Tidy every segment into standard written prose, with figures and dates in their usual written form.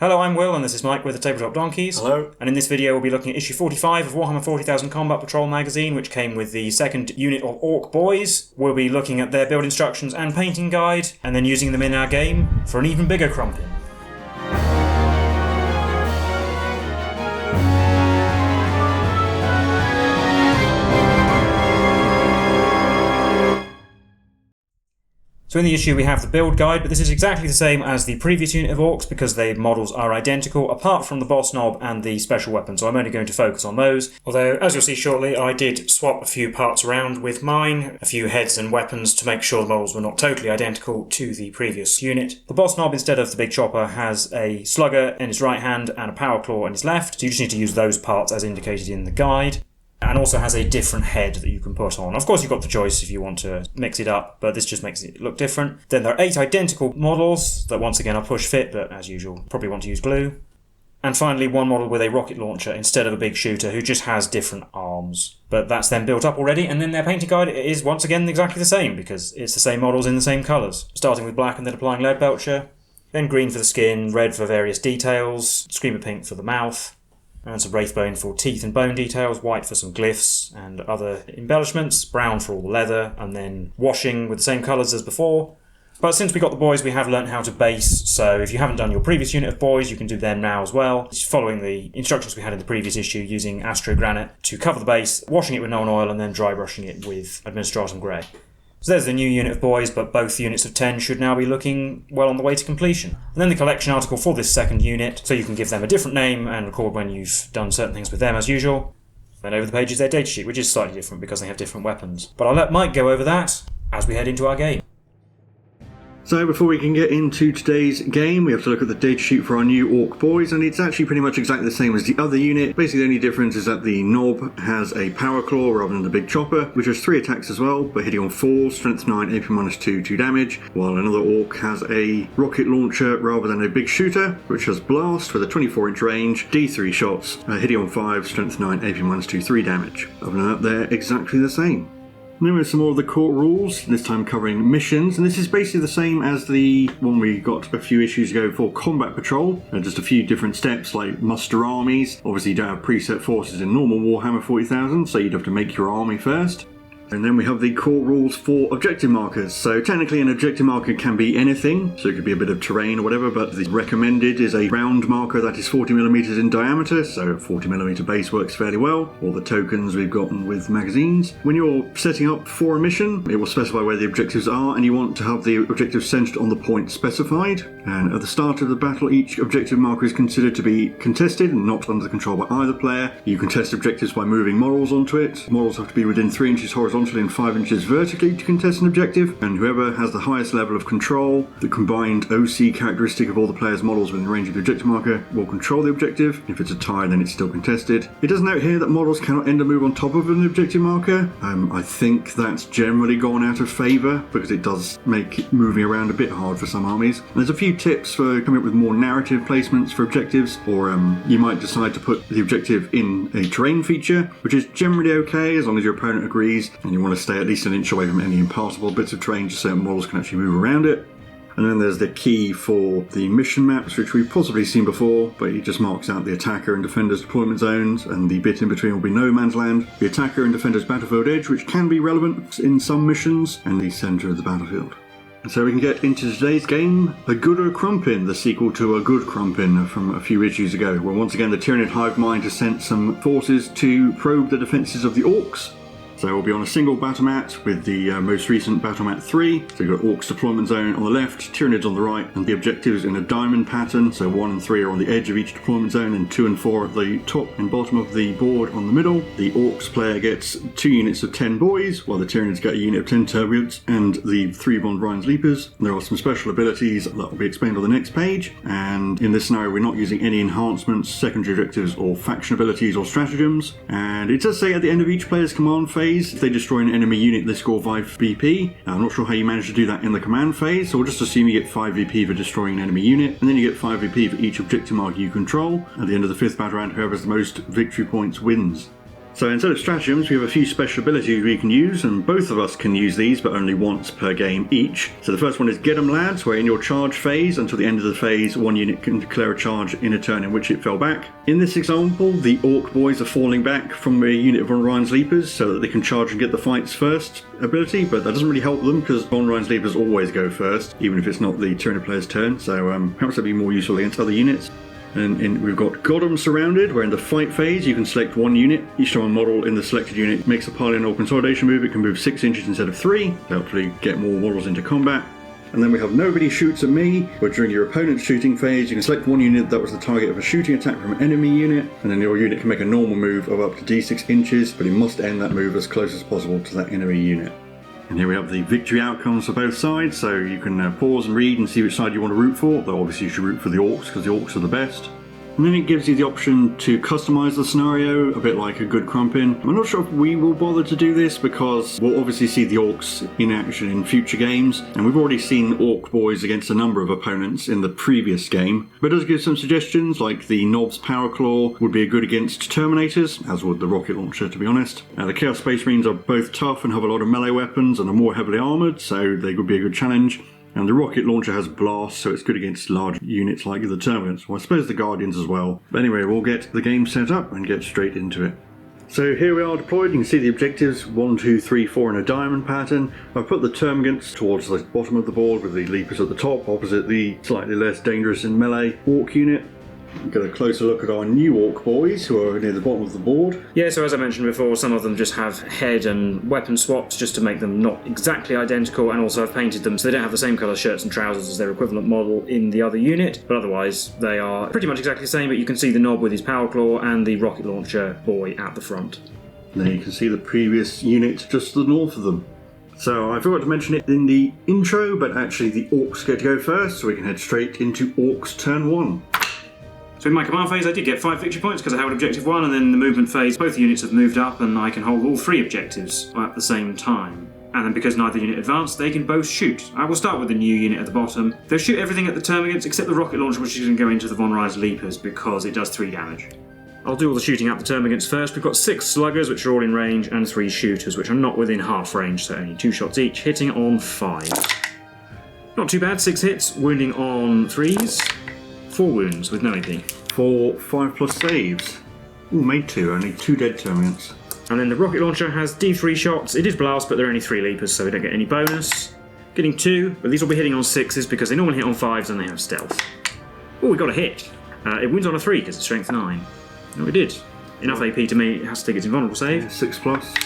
Hello, I'm Will, and this is Mike with the Tabletop Donkeys. Hello. And in this video we'll be looking at issue 45 of Warhammer 40,000 Combat Patrol magazine, which came with the second unit of Ork Boyz. We'll be looking at their build instructions and painting guide, and then using them in our game for an even bigger Krumpin. So in the issue we have the build guide, but this is exactly the same as the previous unit of Orks because the models are identical, apart from the boss knob and the special weapon, so I'm only going to focus on those. Although, as you'll see shortly, I did swap a few parts around with mine, a few heads and weapons to make sure the models were not totally identical to the previous unit. The boss knob, instead of the big chopper, has a slugger in his right hand and a power claw in his left, so you just need to use those parts as indicated in the guide. And also has a different head that you can put on. Of course, you've got the choice if you want to mix it up, but this just makes it look different. Then there are 8 identical models that once again are push fit, but as usual, probably want to use glue. And finally, one model with a rocket launcher instead of a big shooter who just has different arms. But that's then built up already, and then their painting guide is once again exactly the same because it's the same models in the same colours. Starting with black and then applying lead belcher, then green for the skin, red for various details, screamer pink for the mouth, and some wraithbone for teeth and bone details, white for some glyphs and other embellishments, brown for all the leather, and then washing with the same colours as before. But since we got the boys, we have learnt how to base, so if you haven't done your previous unit of boys, you can do them now as well. Just following the instructions we had in the previous issue, using Astro Granite to cover the base, washing it with Nuln Oil, and then dry brushing it with Administratum Grey. So there's the new unit of boys, but both units of 10 should now be looking well on the way to completion. And then the collection article for this second unit, so you can give them a different name and record when you've done certain things with them as usual. Then over the page is their datasheet, which is slightly different because they have different weapons. But I'll let Mike go over that as we head into our game. So before we can get into today's game, we have to look at the datasheet for our new Ork Boyz, and it's actually pretty much exactly the same as the other unit. Basically the only difference is that the knob has a power claw rather than the big chopper, which has 3 attacks as well, but hitting on 4, strength 9, AP -2, 2 damage, while another Ork has a rocket launcher rather than a big shooter, which has blast with a 24-inch range, D3 shots, hitting on 5, strength 9, AP -2, 3 damage. Other than that, they're exactly the same. Then we have some more of the core rules, this time covering missions, and this is basically the same as the one we got a few issues ago for Combat Patrol. Just a few different steps like muster armies. Obviously you don't have preset forces in normal Warhammer 40,000, so you'd have to make your army first. And then we have the core rules for objective markers. So technically an objective marker can be anything, so it could be a bit of terrain or whatever, but the recommended is a round marker that is 40mm in diameter, so 40mm base works fairly well. All the tokens we've gotten with magazines. When you're setting up for a mission, it will specify where the objectives are, and you want to have the objective centered on the point specified. And at the start of the battle, each objective marker is considered to be contested and not under the control by either player. You contest objectives by moving models onto it. Models have to be within 3 inches horizontally and 5 inches vertically to contest an objective, and whoever has the highest level of control, the combined OC characteristic of all the players' models within range of the objective marker, will control the objective. If it's a tie, then it's still contested. It does note here that models cannot end a move on top of an objective marker. I think that's generally gone out of favour because it does make moving around a bit hard for some armies. And there's a few tips for coming up with more narrative placements for objectives, or you might decide to put the objective in a terrain feature, which is generally okay as long as your opponent agrees, and you want to stay at least an inch away from any impassable bits of terrain just so models can actually move around it. And then there's the key for the mission maps, which we've possibly seen before, but it just marks out the attacker and defender's deployment zones, and the bit in between will be no man's land, the attacker and defender's battlefield edge, which can be relevant in some missions, and the centre of the battlefield. So we can get into today's game, a Gooder Krumpin, the sequel to a Good Krumpin from a few issues ago, where once again the Tyranid hive mind has sent some forces to probe the defences of the Orks. So we'll be on a single battle mat with the most recent battle mat 3. So you've got Orks deployment zone on the left, Tyranids on the right, and the objectives in a diamond pattern. So 1 and 3 are on the edge of each deployment zone, and 2 and 4 at the top and bottom of the board on the middle. The Orks player gets 2 units of 10 boys, while the Tyranids get a unit of 10 turbulents and the 3 Bond Ryan's Leapers. There are some special abilities that will be explained on the next page, and in this scenario we're not using any enhancements, secondary objectives, or faction abilities or stratagems. And it does say at the end of each player's command phase, if they destroy an enemy unit, they score 5 VP. Now, I'm not sure how you manage to do that in the command phase, so we'll just assume you get 5 VP for destroying an enemy unit, and then you get 5 VP for each objective marker you control. At the end of the 5th battle round, whoever has the most victory points wins. So instead of stratagems, we have a few special abilities we can use, and both of us can use these, but only once per game each. So the first one is Get 'em Lads, where in your charge phase, until the end of the phase, one unit can declare a charge in a turn in which it fell back. In this example, the Ork Boyz are falling back from a unit of Von Ryan's Leapers so that they can charge and get the fights first ability, but that doesn't really help them because Von Ryan's Leapers always go first, even if it's not the Tyranid player's turn, so perhaps that'd be more useful against other units. And we've got 'em Surrounded, where in the fight phase you can select one unit. Each time a model in the selected unit makes a pile-in or consolidation move, it can move 6 inches instead of 3, to hopefully get more models into combat. And then we have Nobody Shoots at Me, where during your opponent's shooting phase you can select one unit that was the target of a shooting attack from an enemy unit, and then your unit can make a normal move of up to d6 inches, but it must end that move as close as possible to that enemy unit. And here we have the victory outcomes for both sides, so you can pause and read and see which side you want to root for, though obviously you should root for the Orks because the Orks are the best. And then it gives you the option to customise the scenario, a bit like a Good Krumpin. I'm not sure if we will bother to do this because we'll obviously see the Orks in action in future games, and we've already seen Ork Boyz against a number of opponents in the previous game. But it does give some suggestions, like the Knob's Power Claw would be good against Terminators, as would the Rocket Launcher to be honest. The Chaos Space Marines are both tough and have a lot of melee weapons and are more heavily armoured, so they could be a good challenge. And the Rocket Launcher has Blast, so it's good against large units like the Terminators. Well, I suppose the Guardians as well. But anyway, we'll get the game set up and get straight into it. So here we are deployed. You can see the objectives 1, 2, 3, 4 in a diamond pattern. I've put the Termagants towards the bottom of the board with the Leapers at the top, opposite the slightly less dangerous in melee Ork unit. Get a closer look at our new Ork Boyz, who are near the bottom of the board. Yeah, so as I mentioned before, some of them just have head and weapon swaps just to make them not exactly identical, and also I've painted them so they don't have the same colour shirts and trousers as their equivalent model in the other unit, but otherwise they are pretty much exactly the same, but you can see the Knob with his power claw and the rocket launcher boy at the front. There you can see the previous unit just to the north of them. So I forgot to mention it in the intro, but actually the Orks get to go first, so we can head straight into Orks turn 1. So in my command phase I did get 5 victory points because I held objective 1, and then in the movement phase both units have moved up and I can hold all 3 objectives at the same time. And then because neither unit advanced, they can both shoot. I will start with the new unit at the bottom. They'll shoot everything at the Termagants except the rocket launcher, which is going to go into the Von Ryan's Leapers because it does 3 damage. I'll do all the shooting at the Termagants first. We've got 6 sluggers, which are all in range, and 3 shooters, which are not within half range, so only 2 shots each, hitting on 5. Not too bad, 6 hits, wounding on 3s, 4 wounds with no AP. For 5+ saves. Ooh, made 2, only 2 dead Termagants. And then the rocket launcher has D3 shots. It is blast, but there are only 3 leapers, so we don't get any bonus. Getting 2, but these will be hitting on 6s because they normally hit on 5s and they have stealth. Oh, we got a hit. It wounds on a 3 because it's strength 9. No, it did. Enough AP to me, it has to take its invulnerable save. Yeah, 6+.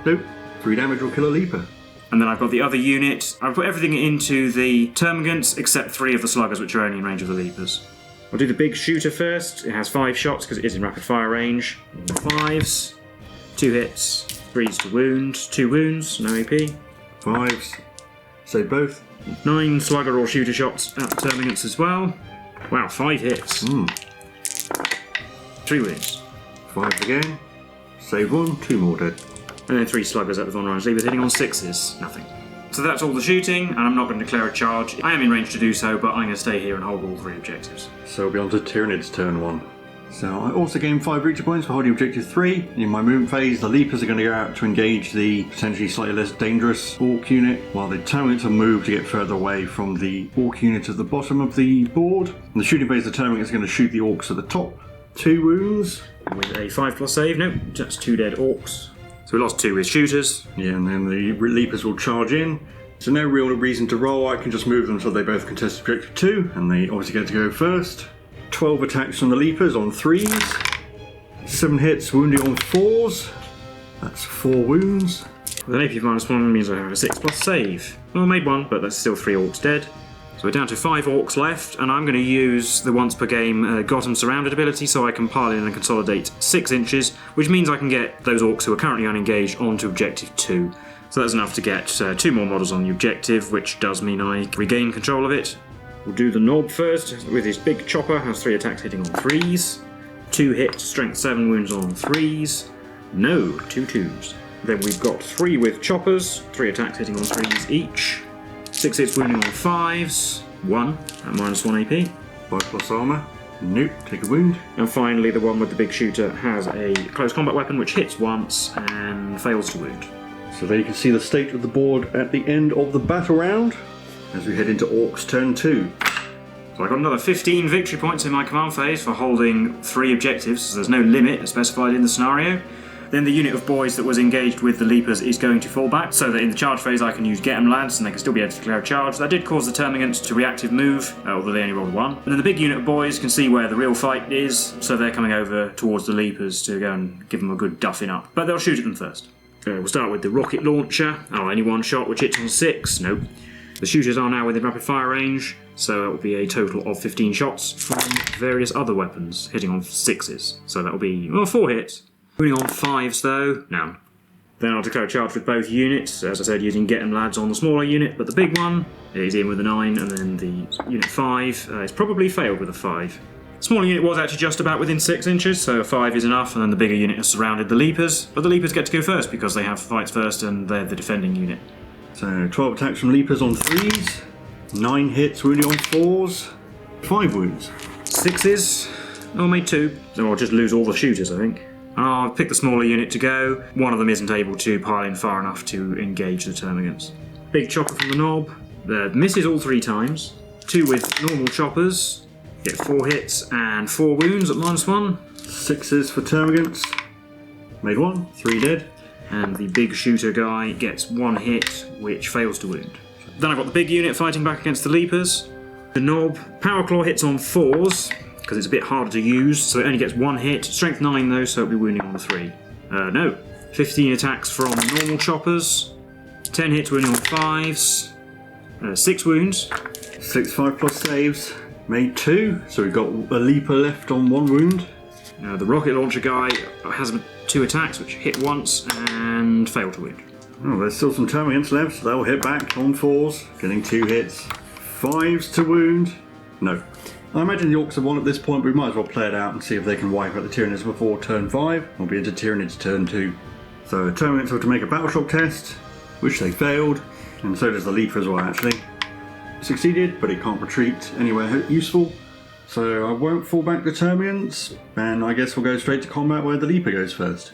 Nope, 3 damage will kill a leaper. And then I've got the other unit. I've put everything into the Termagants except 3 of the sluggers, which are only in range of the leapers. I'll do the big shooter first. It has 5 shots because it is in rapid fire range. 5s, 2 hits, 3s to wound, 2 wounds, no AP. 5s, save both. 9 slugger or shooter shots at the Termagants as well. Wow, 5 hits. 3 wounds. 5 again, save 1, 2 more dead. And then 3 sluggers at the Von Ryan's Leapers hitting on 6s, nothing. So that's all the shooting, and I'm not going to declare a charge. I am in range to do so, but I'm going to stay here and hold all 3 objectives. So we'll be on to Tyranids turn 1. So I also gained 5 victory points for holding objective 3. In my movement phase, the Leapers are going to go out to engage the potentially slightly less dangerous Ork unit, while the Termagants will move to get further away from the Ork unit at the bottom of the board. In the shooting phase, the Termagants are going to shoot the Orks at the top. 2 wounds. With a 5+ save, nope, that's 2 dead Orks. So we lost 2 with shooters. Yeah, and then the Leapers will charge in. So no real reason to roll, I can just move them so they both contest objective 2, and they obviously get to go first. 12 attacks from the Leapers on 3s. 7 hits, wounding on 4s. That's 4 wounds. With an AP of -1 means I have a 6+ save. Well, I made 1, but that's still 3 Orks dead. So we're down to 5 Orks left, and I'm going to use the once per game Got 'em Surrounded ability so I can pile in and consolidate 6 inches, which means I can get those Orks who are currently unengaged onto objective 2. So that's enough to get 2 more models on the objective, which does mean I regain control of it. We'll do the Knob first with his big chopper, has 3 attacks hitting on 3s, 2 hits, strength 7 wounds on 3s, no, 2 2s. Then we've got 3 with choppers, 3 attacks hitting on 3s each. 6 hits wounding on 5s, 1 at -1 AP. 5+ armour. Nope, take a wound. And finally, the one with the big shooter has a close combat weapon which hits once and fails to wound. So there you can see the state of the board at the end of the battle round as we head into Orks turn 2. So I got another 15 victory points in my command phase for holding 3 objectives, so there's no limit specified in the scenario. Then the unit of boys that was engaged with the leapers is going to fall back, so that in the charge phase I can use Get 'em Lads and they can still be able to declare a charge. That did cause the Termagants to reactive move, although they only rolled 1. And then the big unit of boys can see where the real fight is, so they're coming over towards the leapers to go and give them a good duffing up. But they'll shoot at them first. We'll start with the rocket launcher. Oh, only one shot, which hits on 6. Nope. The shooters are now within rapid fire range, so it will be a total of 15 shots from various other weapons, hitting on 6s. So that will be, 4 hits. Wounding on 5s though, no. Then I'll declare a charge with both units, as I said, using Get 'em Lads on the smaller unit, but the big one is in with a 9, and then the unit 5 is probably failed with a 5. The smaller unit was actually just about within 6 inches, so a 5 is enough, and then the bigger unit has surrounded the leapers, but the leapers get to go first because they have fights first and they're the defending unit. So 12 attacks from leapers on 3s, 9 hits, wounding on 4s, 5 wounds. 6s, made 2, or I'll just lose all the shooters I think. I'll pick the smaller unit to go. One of them isn't able to pile in far enough to engage the Termagants. Big chopper from the knob. Misses all 3 times. 2 with normal choppers. Get 4 hits and 4 wounds at -1. 6s for Termagants. Made 1, 3 dead. And the big shooter guy gets 1 hit, which fails to wound. Then I've got the big unit fighting back against the leapers. The knob. Power Claw hits on 4s. Because it's a bit harder to use, so it only gets 1 hit. Strength 9 though, so it'll be wounding on 3. No. 15 attacks from normal choppers. 10 hits wounding on 5s. 6 wounds. 6 5+ saves. Made 2, so we've got a leaper left on 1 wound. The rocket launcher guy has 2 attacks, which hit once and fail to wound. Oh, there's still some Termagants left, so they'll hit back on 4s, getting 2 hits. 5s to wound. No. I imagine the Orks have won at this point, but we might as well play it out and see if they can wipe out the Tyranids before turn 5. We'll be into Tyranids turn 2. So Termagants have to make a battle shock test, which they failed, and so does the leaper as well actually. Succeeded, but it can't retreat anywhere useful. So I won't fall back the Termagants, and I guess we'll go straight to combat where the leaper goes first.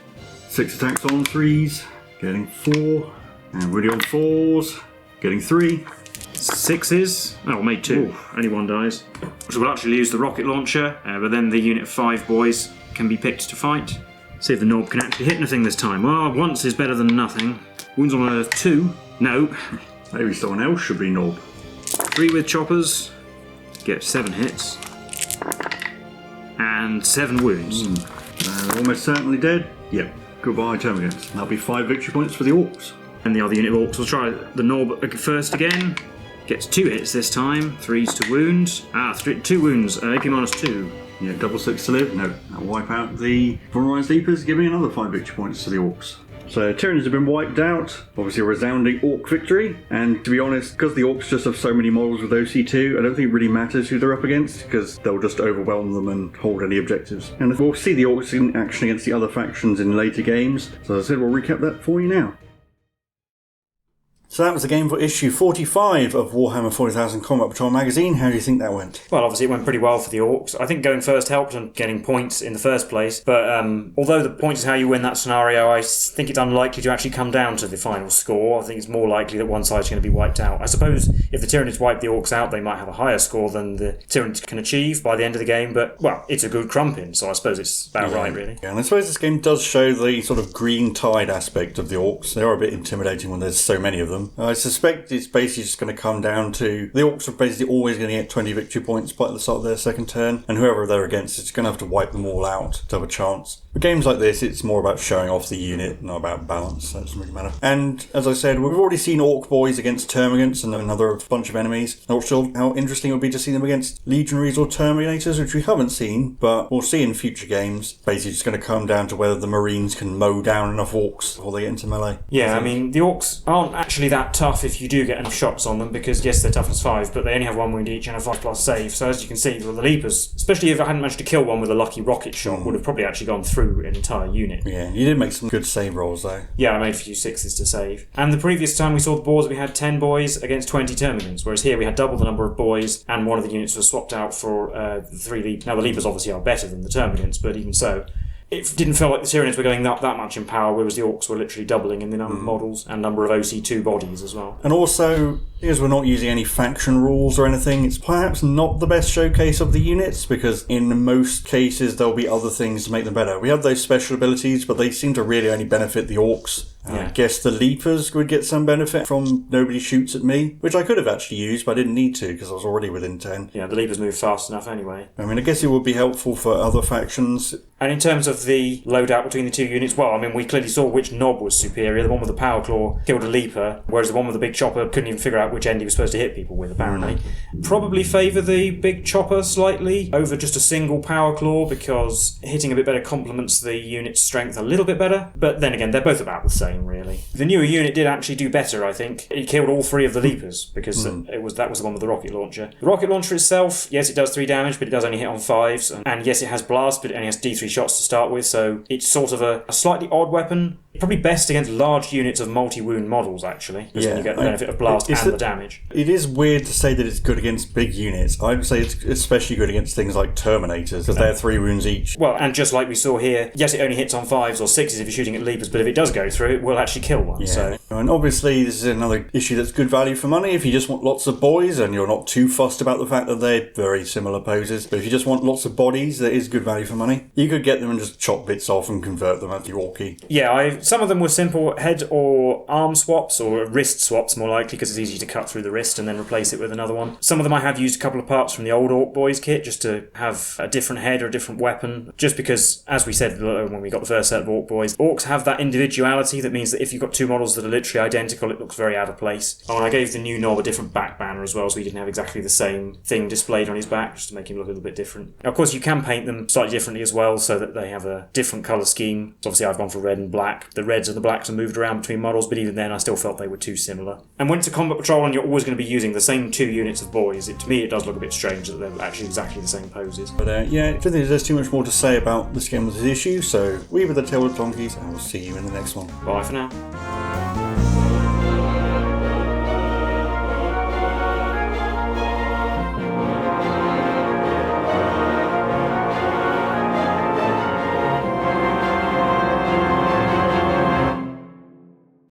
6 attacks on 3s, getting 4, and wounding on 4s, getting 3. 6s, made 2, Ooh. only 1 dies. So we'll actually use the rocket launcher, but then the unit of 5 boys can be picked to fight. See if the knob can actually hit anything this time. Well, once is better than nothing. Wounds on a 2, no. Maybe someone else should be knob. 3 with choppers, get 7 hits. And 7 wounds. Almost certainly dead. Yep, goodbye Termagants. That'll be 5 victory points for the Orks. And the other unit of Orks will try the knob first again. Gets 2 hits this time, 3s to wound. 2 wounds, AP -2. Yeah, double 6 to live. No, that'll wipe out the Vulnerized Leapers, giving another 5 victory points to the Orks. So Tyranids have been wiped out. Obviously a resounding Ork victory. And to be honest, because the Orks just have so many models with OC2, I don't think it really matters who they're up against, because they'll just overwhelm them and hold any objectives. And we'll see the Orks in action against the other factions in later games. So as I said, we'll recap that for you now. So that was the game for issue 45 of Warhammer 40,000 Combat Patrol magazine. How do you think that went? Well, obviously it went pretty well for the Orks. I think going first helped and getting points in the first place, but although the points is how you win that scenario, I think it's unlikely to actually come down to the final score. I think it's more likely that one side's going to be wiped out. I suppose if the Tyranids wipe the Orks out, they might have a higher score than the Tyranids can achieve by the end of the game, but, well, it's a Good Krumpin, so I suppose it's about right, really. Yeah, and I suppose this game does show the sort of green tide aspect of the Orks. They are a bit intimidating when there's so many of them. I suspect it's basically just going to come down to the Orks are basically always going to get 20 victory points by the start of their second turn, and whoever they're against is going to have to wipe them all out to have a chance. For games like this, it's more about showing off the unit, not about balance. That doesn't really matter. And as I said, we've already seen Ork Boys against Termagants and another bunch of enemies. Not sure how interesting it would be to see them against Legionaries or Terminators, which we haven't seen, but we'll see in future games. Basically, it's going to come down to whether the Marines can mow down enough Orks before they get into melee. Yeah, I mean, the Orks aren't actually actually that tough if you do get enough shots on them, because yes, they're toughness 5, but they only have 1 wound each and a 5+ save. So as you can see, the Leapers, especially if I hadn't managed to kill one with a lucky rocket shot, would have probably actually gone through an entire unit. Yeah, you did make some good save rolls though. Yeah, I made a few 6s to save. And the previous time we saw the boards, we had 10 boys against 20 Termagants, whereas here we had double the number of boys, and one of the units was swapped out for the 3 Leapers. Now the Leapers obviously are better than the Termagants, but even so, it didn't feel like the Tyranids were going up that much in power, whereas the Orks were literally doubling in the number of models and number of OC2 bodies as well. And also, because we're not using any faction rules or anything, it's perhaps not the best showcase of the units, because in most cases there'll be other things to make them better. We have those special abilities, but they seem to really only benefit the Orks. I guess the Leapers would get some benefit from nobody shoots at me, which I could have actually used, but I didn't need to because I was already within 10. Yeah, the Leapers move fast enough anyway. I mean, I guess it would be helpful for other factions. And in terms of the loadout between the two units, well, I mean, we clearly saw which knob was superior. The one with the power claw killed a Leaper, whereas the one with the big chopper couldn't even figure out which end he was supposed to hit people with, apparently. Probably favour the big chopper slightly over just a single power claw, because hitting a bit better complements the unit's strength a little bit better. But then again, they're both about the same, really. The newer unit did actually do better, I think. It killed all 3 of the Leapers, because that was the one with the rocket launcher. The rocket launcher itself, yes, it does 3 damage, but it does only hit on 5s. And yes, it has blast, but it only has D3 shots to start with, so it's sort of a slightly odd weapon. Probably best against large units of multi-wound models, actually, because then you get the benefit of blast and the damage. It is weird to say that it's good against big units. I would say it's especially good against things like Terminators, because they're 3 wounds each. Well, and just like we saw here, yes, it only hits on 5s or 6s if you're shooting at Leapers, but if it does go through, it will actually kill one. Yeah. So. And obviously, this is another issue that's good value for money. If you just want lots of boys and you're not too fussed about the fact that they're very similar poses, but if you just want lots of bodies, that is good value for money. You could get them and just chop bits off and convert them at the Orky. Yeah, some of them were simple head or arm swaps, or wrist swaps more likely, because it's easy to cut through the wrist and then replace it with another one. Some of them I have used a couple of parts from the old Ork Boyz kit just to have a different head or a different weapon, just because, as we said when we got the first set of Ork Boyz, Orks have that individuality that means that if you've got 2 models that are literally identical, it looks very out of place. Oh, and I gave the new knob a different back banner as well, so he didn't have exactly the same thing displayed on his back, just to make him look a little bit different. Now, of course, you can paint them slightly differently as well, so that they have a different colour scheme. So obviously I've gone for red and black. The reds and the blacks are moved around between models, but even then I still felt they were too similar. And when it's a combat patrol and you're always going to be using the same 2 units of boys, to me it does look a bit strange that they're actually exactly the same poses. But yeah, I don't think there's too much more to say about this game with this issue, so we were the Tabletop Donkeys, and we'll see you in the next one. Bye for now.